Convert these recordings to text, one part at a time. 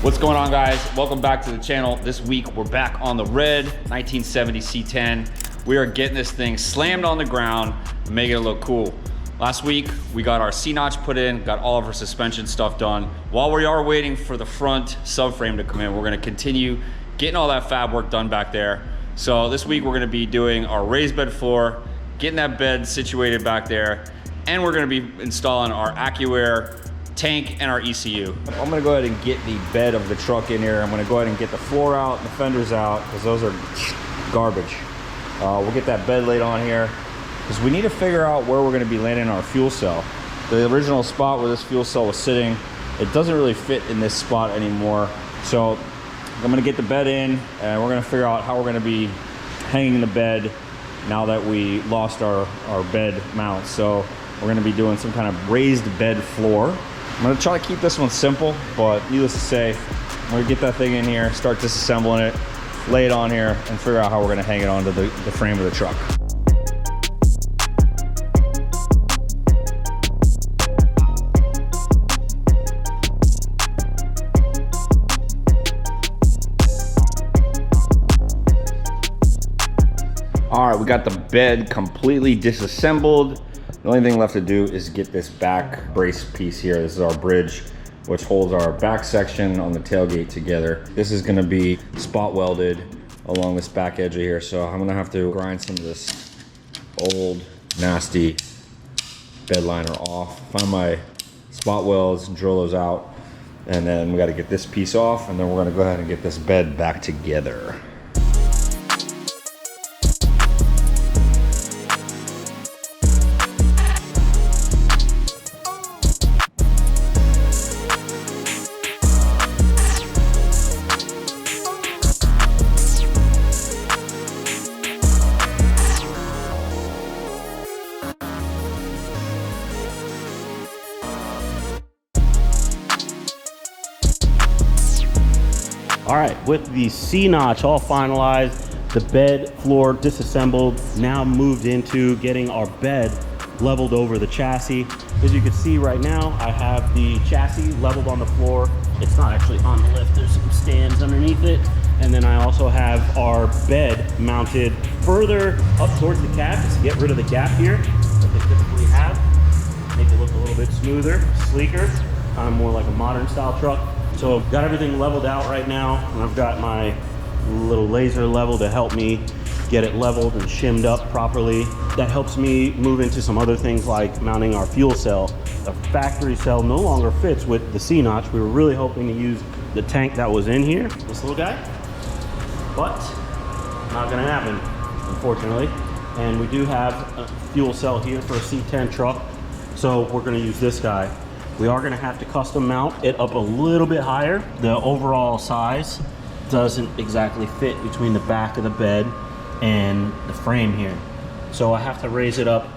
What's going on, guys? Welcome back to the channel. This week we're back on the red 1970 C10. We are getting this thing slammed on the ground and making it look cool. Last week we got our C-Notch put in, got all of our suspension stuff done. While we are waiting for the front subframe to come in, we're gonna continue getting all that fab work done back there. So this week we're gonna be doing our raised bed floor, getting that bed situated back there, and we're gonna be installing our Accuair tank and our ECU. I'm gonna go ahead and get the bed of the truck in here. I'm gonna go ahead and get the floor out, the fenders out, because those are garbage. We'll get that bed laid on here, because we need to figure out where we're gonna be landing our fuel cell. The original spot where this fuel cell was sitting, it doesn't really fit in this spot anymore. So I'm gonna get the bed in, and we're gonna figure out how we're gonna be hanging the bed now that we lost our bed mount. So we're gonna be doing some kind of raised bed floor. I'm gonna try to keep this one simple, but needless to say, I'm gonna get that thing in here, start disassembling it, lay it on here, and figure out how we're gonna hang it onto the frame of the truck. All right, we got the bed completely disassembled. The only thing left to do is get this back brace piece here. This is our bridge, which holds our back section on the tailgate together. This is gonna be spot welded along this back edge of here. So I'm gonna have to grind some of this old, nasty bed liner off, find my spot welds, drill those out, and then we gotta get this piece off, and then we're gonna go ahead and get this bed back together. All right, with the C-Notch all finalized, the bed floor disassembled, now moved into getting our bed leveled over the chassis. As you can see right now, I have the chassis leveled on the floor. It's not actually on the lift, there's some stands underneath it. And then I also have our bed mounted further up towards the cab, just to get rid of the gap here that they typically have. Make it look a little bit smoother, sleeker, kind of more like a modern style truck. So I've got everything leveled out right now, and I've got my little laser level to help me get it leveled and shimmed up properly. That helps me move into some other things like mounting our fuel cell. The factory cell no longer fits with the C-Notch. We were really hoping to use the tank that was in here, this little guy, but not gonna happen, unfortunately. And we do have a fuel cell here for a C10 truck, so we're gonna use this guy. We are gonna have to custom mount it up a little bit higher. The overall size doesn't exactly fit between the back of the bed and the frame here. So I have to raise it up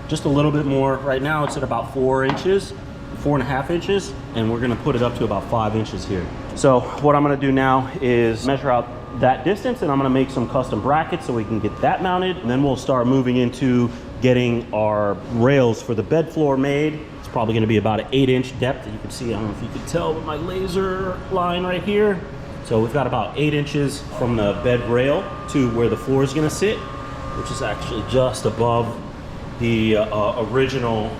just a little bit more. Right now it's at about 4 inches, 4.5 inches, and we're gonna put it up to about 5 inches here. So what I'm gonna do now is measure out that distance, and I'm gonna make some custom brackets so we can get that mounted, and then we'll start moving into getting our rails for the bed floor made. It's probably gonna be about an 8-inch depth. You can see, I don't know if you can tell with my laser line right here. So we've got about 8 inches from the bed rail to where the floor is gonna sit, which is actually just above the original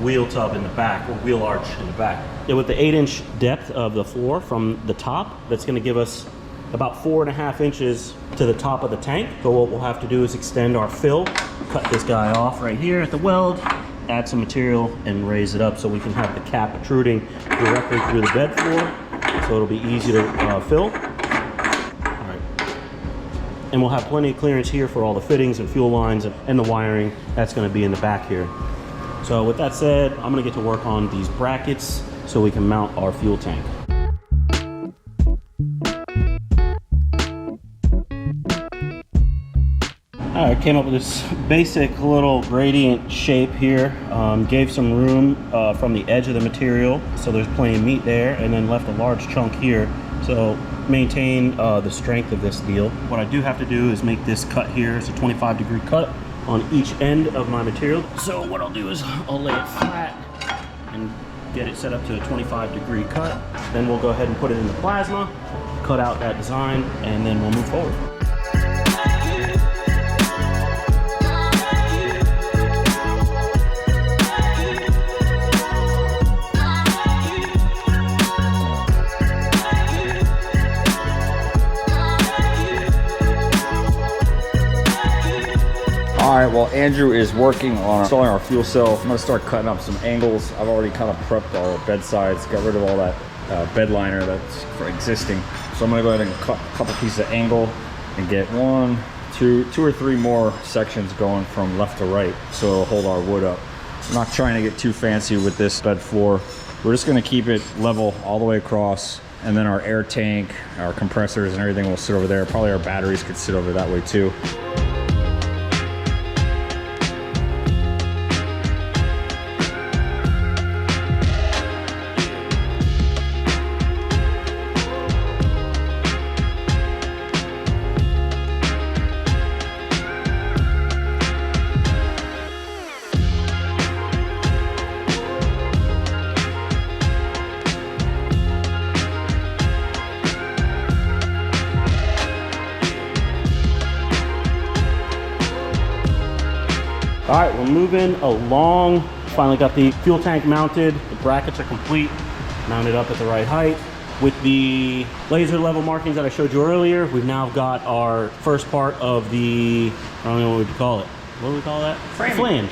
wheel tub in the back, or wheel arch in the back. And with the 8-inch depth of the floor from the top, that's gonna give us about 4.5 inches to the top of the tank. So what we'll have to do is extend our fill, cut this guy off right here at the weld, add some material and raise it up so we can have the cap protruding directly through the bed floor, so it'll be easy to fill. All right. And we'll have plenty of clearance here for all the fittings and fuel lines and the wiring that's gonna be in the back here. So with that said, I'm gonna get to work on these brackets so we can mount our fuel tank. I came up with this basic little gradient shape here, gave some room from the edge of the material so there's plenty of meat there, and then left a large chunk here so maintain the strength of this deal. What I do have to do is make this cut here. It's a 25-degree cut on each end of my material. So what I'll do is I'll lay it flat and get it set up to a 25-degree cut. Then we'll go ahead and put it in the plasma, cut out that design, and then we'll move forward. All right, well, Andrew is working on installing our fuel cell. I'm gonna start cutting up some angles. I've already kind of prepped our bed sides, got rid of all that bed liner that's for existing. So I'm gonna go ahead and cut a couple pieces of angle and get two or three more sections going from left to right, so it'll hold our wood up. I'm not trying to get too fancy with this bed floor. We're just gonna keep it level all the way across, and then our air tank, our compressors and everything will sit over there. Probably our batteries could sit over that way too. All right, we're moving along. Finally got the fuel tank mounted. The brackets are complete, mounted up at the right height. With the laser level markings that I showed you earlier, we've now got our first part of the, I don't know what we'd call it. What do we call that? Framing. Flange,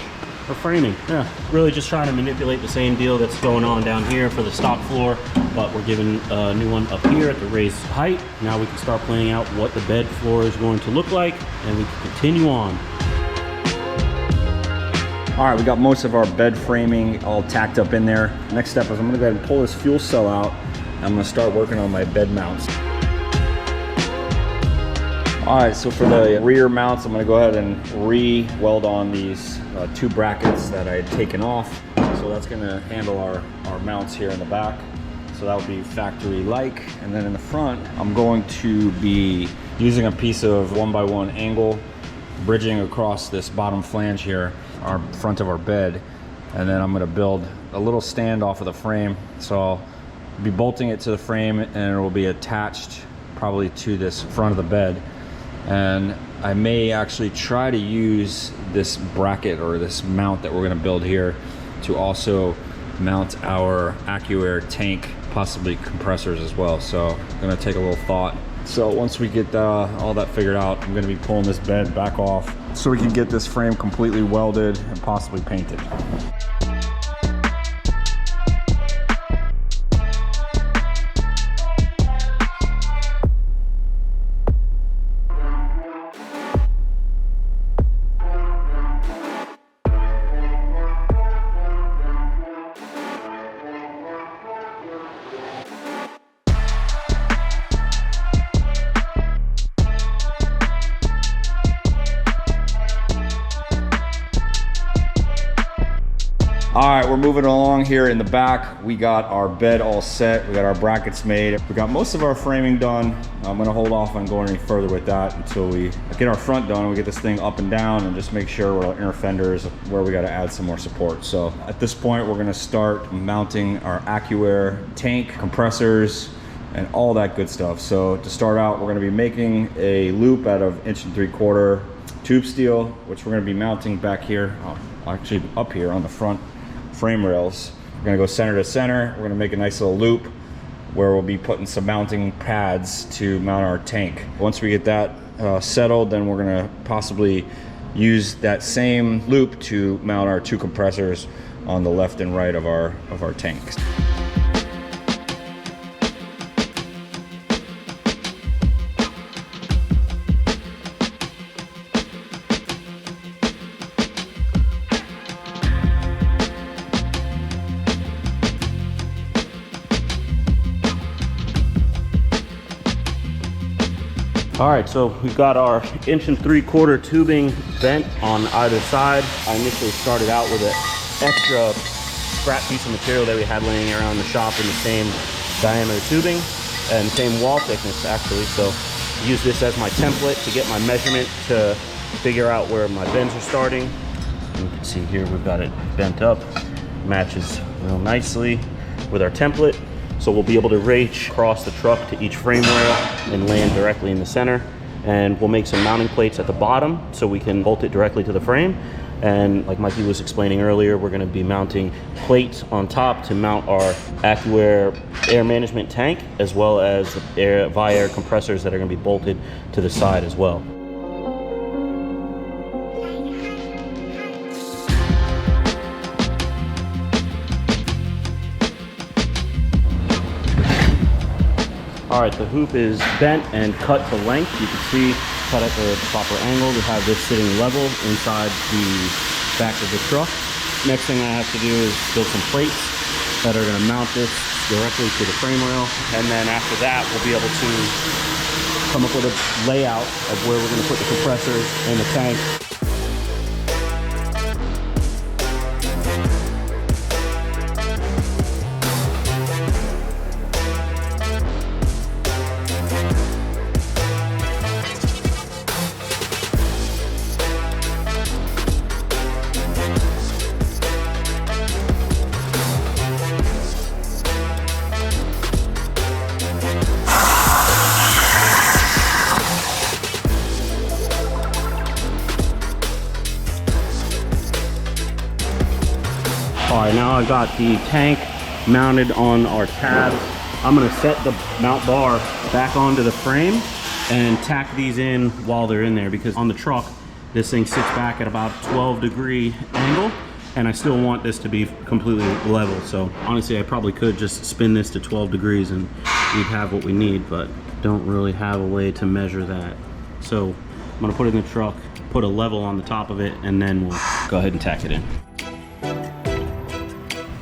or framing, yeah. Really just trying to manipulate the same deal that's going on down here for the stock floor, but we're giving a new one up here at the raised height. Now we can start planning out what the bed floor is going to look like, and we can continue on. All right, we got most of our bed framing all tacked up in there. Next step is I'm gonna go ahead and pull this fuel cell out. And I'm gonna start working on my bed mounts. All right, so for the rear mounts, I'm gonna go ahead and re-weld on these two brackets that I had taken off. So that's gonna handle our mounts here in the back. So that will be factory-like. And then in the front, I'm going to be using a piece of 1x1 angle, bridging across this bottom flange here, our front of our bed. And then I'm gonna build a little stand off of the frame. So I'll be bolting it to the frame, and it will be attached probably to this front of the bed. And I may actually try to use this bracket or this mount that we're gonna build here to also mount our Accuair tank, possibly compressors as well. So I'm gonna take a little thought. So once we get all that figured out, I'm gonna be pulling this bed back off so we can get this frame completely welded and possibly painted. All right, we're moving along here in the back. We got our bed all set. We got our brackets made. We got most of our framing done. I'm gonna hold off on going any further with that until we get our front done. We get this thing up and down and just make sure we're inner fenders where we gotta add some more support. So at this point, we're gonna start mounting our Accuair tank, compressors, and all that good stuff. So to start out, we're gonna be making a loop out of 1 3/4 tube steel, which we're gonna be mounting back here, actually up here on the front frame rails. We're gonna go center to center. We're gonna make a nice little loop where we'll be putting some mounting pads to mount our tank. Once we get that settled, then we're gonna possibly use that same loop to mount our two compressors on the left and right of our tanks. All right, so we've got our 1 3/4 tubing bent on either side. I initially started out with an extra scrap piece of material that we had laying around the shop in the same diameter tubing and same wall thickness actually. So use this as my template to get my measurement to figure out where my bends are starting. You can see here we've got it bent up, matches real nicely. with our template. So we'll be able to reach across the truck to each frame rail and land directly in the center. And we'll make some mounting plates at the bottom so we can bolt it directly to the frame. And like Mikey was explaining earlier, we're gonna be mounting plates on top to mount our Accuair air management tank, as well as the via air compressors that are gonna be bolted to the side as well. All right, the hoop is bent and cut to length. You can see, cut at the proper angle to have this sitting level inside the back of the truck. Next thing I have to do is build some plates that are gonna mount this directly to the frame rail. And then after that, we'll be able to come up with a layout of where we're gonna put the compressors and the tank. All right, now I got the tank mounted on our tabs. I'm gonna set the mount bar back onto the frame and tack these in while they're in there, because on the truck, this thing sits back at about 12-degree angle, and I still want this to be completely level. So honestly, I probably could just spin this to 12 degrees and we'd have what we need, but don't really have a way to measure that. So I'm gonna put it in the truck, put a level on the top of it, and then we'll go ahead and tack it in.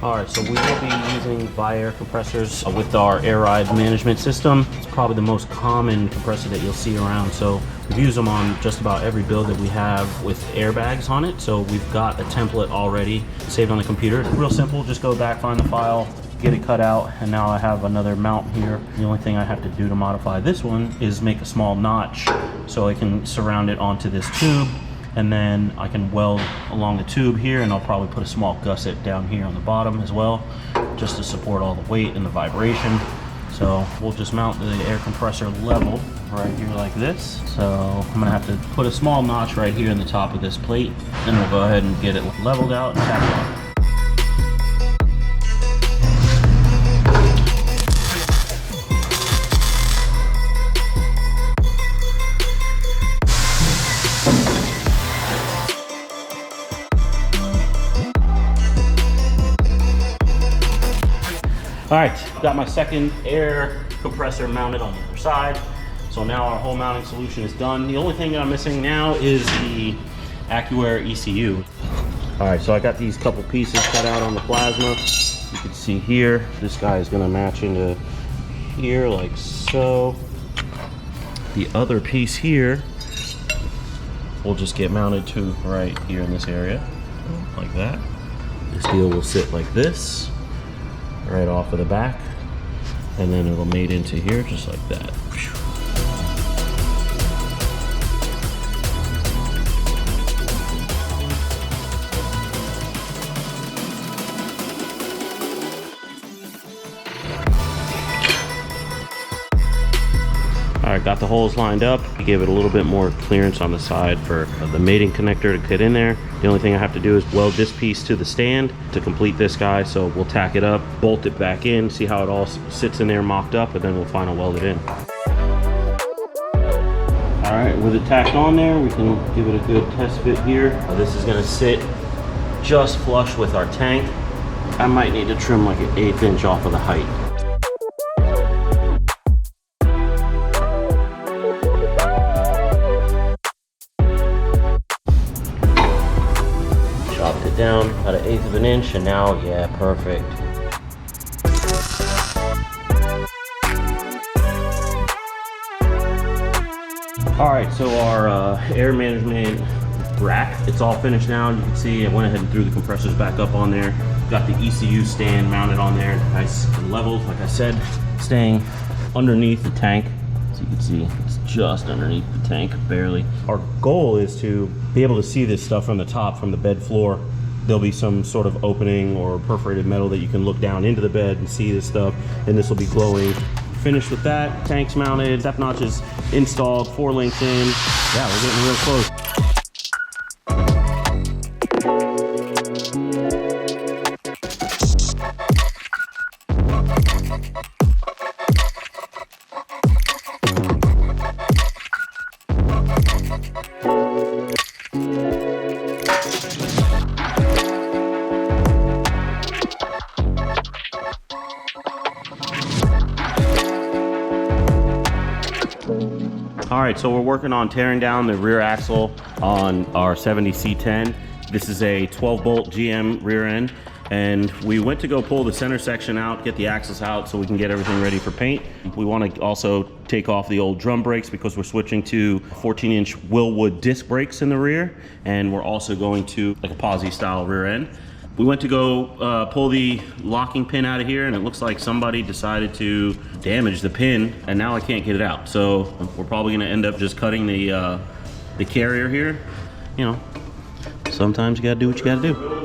All right, so we will be using via air compressors with our air ride management system. It's probably the most common compressor that you'll see around. So we've used them on just about every build that we have with airbags on it. So we've got a template already saved on the computer. It's real simple, just go back, find the file, get it cut out, and now I have another mount here. The only thing I have to do to modify this one is make a small notch so I can surround it onto this tube, and then I can weld along the tube here, and I'll probably put a small gusset down here on the bottom as well, just to support all the weight and the vibration. So we'll just mount the air compressor level right here like this. So I'm gonna have to put a small notch right here in the top of this plate, and we'll go ahead and get it leveled out and tack it on. All right, got my second air compressor mounted on the other side. So now our whole mounting solution is done. The only thing that I'm missing now is the Accuair ECU. All right, so I got these couple pieces cut out on the plasma. You can see here, this guy is gonna match into here like so. The other piece here will just get mounted to right here in this area, like that. This deal will sit like this, right off of the back, and then it'll mate into here just like that. All right, got the holes lined up. I gave it a little bit more clearance on the side for the mating connector to fit in there. The only thing I have to do is weld this piece to the stand to complete this guy. So we'll tack it up, bolt it back in, see how it all sits in there mocked up, and then we'll final weld it in. All right, with it tacked on there, we can give it a good test fit here. This is gonna sit just flush with our tank. I might need to trim like an 1/8 inch off of the height. Down about 1/8 of an inch, and now, yeah, perfect. All right, so our air management rack, it's all finished now. You can see I went ahead and threw the compressors back up on there. Got the ECU stand mounted on there, nice and leveled, like I said, staying underneath the tank. So you can see it's just underneath the tank, barely. Our goal is to be able to see this stuff from the top, from the bed floor, there'll be some sort of opening or perforated metal that you can look down into the bed and see this stuff, and this will be glowing. Finished with that, tanks mounted, step notches installed, 4 links in. Yeah, we're getting real close. All right, so we're working on tearing down the rear axle on our 70 C10. This is a 12-bolt GM rear end, and we went to go pull the center section out, get the axles out so we can get everything ready for paint. We want to also take off the old drum brakes because we're switching to 14-inch Willwood disc brakes in the rear, and we're also going to like a posi style rear end. We went to go pull the locking pin out of here, and it looks like somebody decided to damage the pin, and now I can't get it out. So we're probably gonna end up just cutting the carrier here. You know, sometimes you gotta do what you gotta do.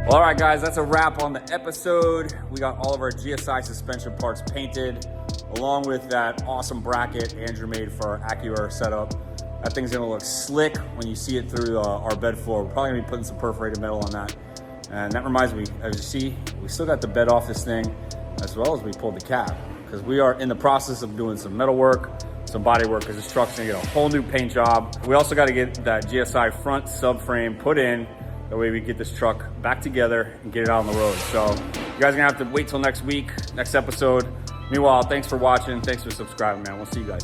All right, guys, that's a wrap on the episode. We got all of our GSI suspension parts painted, along with that awesome bracket Andrew made for our Accuair setup. That thing's gonna look slick when you see it through our bed floor. We're probably gonna be putting some perforated metal on that. And that reminds me, as you see, we still got the bed off this thing, as well as we pulled the cab, because we are in the process of doing some metal work, some body work, because this truck's gonna get a whole new paint job. We also gotta get that GSI front subframe put in. That way we get this truck back together and get it out on the road. So you guys are gonna have to wait till next week, next episode. Meanwhile, thanks for watching. Thanks for subscribing, man. We'll see you guys.